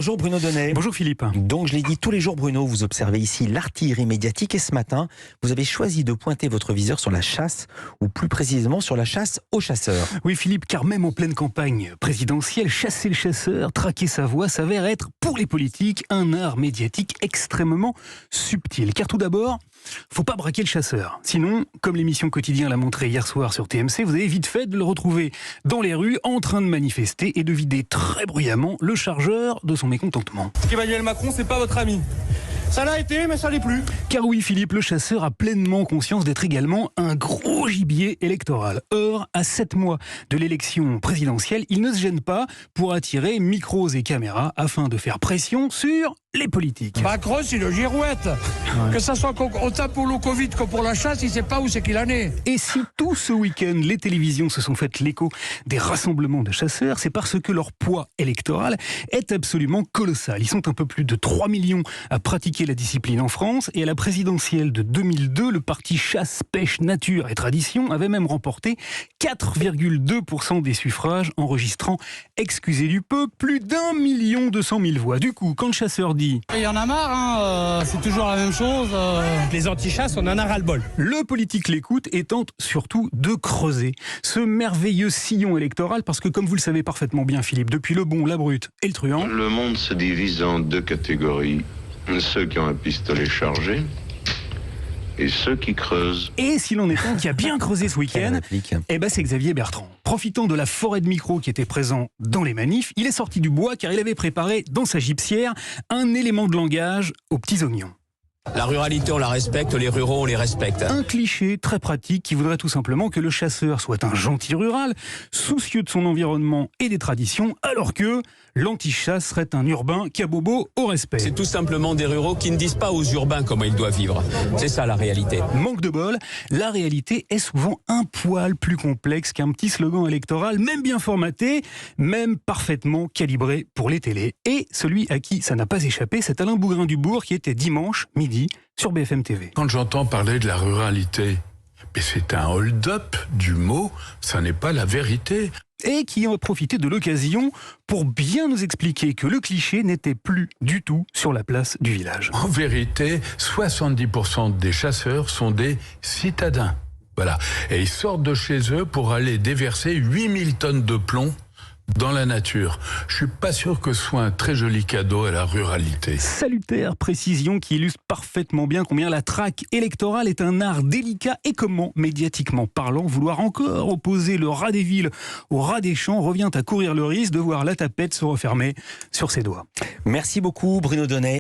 Bonjour Bruno Donnet. Bonjour Philippe. Donc je l'ai dit, tous les jours Bruno, vous observez ici l'artillerie médiatique et ce matin, vous avez choisi de pointer votre viseur sur la chasse, ou plus précisément sur la chasse aux chasseurs. Oui Philippe, car même en pleine campagne présidentielle, chasser le chasseur, traquer sa voix s'avère être, pour les politiques, un art médiatique extrêmement subtil. Car tout d'abord, faut pas braquer le chasseur. Sinon, comme l'émission Quotidien l'a montré hier soir sur TMC, vous avez vite fait de le retrouver dans les rues en train de manifester et de vider très bruyamment le chargeur de son mécontentement. Emmanuel Macron, c'est pas votre ami. Ça l'a été, mais ça l'est plus. Car oui, Philippe, le chasseur a pleinement conscience d'être également un gros gibier électoral. Or, à 7 mois de l'élection présidentielle, il ne se gêne pas pour attirer micros et caméras afin de faire pression sur les politiques. Macron, c'est le girouette. Ouais. Que ça soit autant pour le Covid que pour la chasse, il sait pas où c'est qu'il en est. Et si tout ce week-end, les télévisions se sont fait l'écho des rassemblements de chasseurs, c'est parce que leur poids électoral est absolument colossal. Ils sont un peu plus de 3 millions à pratiquer la discipline en France, et à la présidentielle de 2002, le parti Chasse, Pêche, Nature et Tradition avait même remporté 4,2% des suffrages, enregistrant, excusez du peu, plus d'1 200 000 voix. Du coup, quand le chasseur dit « Il y en a marre, c'est toujours la même chose. Les anti-chasses, on en a ras-le-bol. » Le politique l'écoute et tente surtout de creuser ce merveilleux sillon électoral, parce que comme vous le savez parfaitement bien Philippe, depuis le bon, la brute et le truand, le monde se divise en deux catégories. Ceux qui ont un pistolet chargé et ceux qui creusent. Et s'il en est un qui a bien creusé ce week-end, c'est Xavier Bertrand. Profitant de la forêt de micros qui était présent dans les manifs, il est sorti du bois car il avait préparé dans sa gibecière un élément de langage aux petits oignons. La ruralité, on la respecte, les ruraux, on les respecte. Un cliché très pratique qui voudrait tout simplement que le chasseur soit un gentil rural, soucieux de son environnement et des traditions, alors que l'anti-chasse serait un urbain cabobo au respect. C'est tout simplement des ruraux qui ne disent pas aux urbains comment ils doivent vivre. C'est ça la réalité. Manque de bol, la réalité est souvent un poil plus complexe qu'un petit slogan électoral, même bien formaté, même parfaitement calibré pour les télés. Et celui à qui ça n'a pas échappé, c'est Alain Bougrain-Dubourg qui était dimanche midi sur BFM TV. Quand j'entends parler de la ruralité, mais c'est un hold-up du mot, ça n'est pas la vérité. Et qui a profité de l'occasion pour bien nous expliquer que le cliché n'était plus du tout sur la place du village. En vérité, 70% des chasseurs sont des citadins. Voilà. Et ils sortent de chez eux pour aller déverser 8000 tonnes de plomb dans la nature. Je suis pas sûr que ce soit un très joli cadeau à la ruralité. Salutaire précision qui illustre parfaitement bien combien la traque électorale est un art délicat et comment, médiatiquement parlant, vouloir encore opposer le rat des villes au rat des champs revient à courir le risque de voir la tapette se refermer sur ses doigts. Merci beaucoup Bruno Donnet.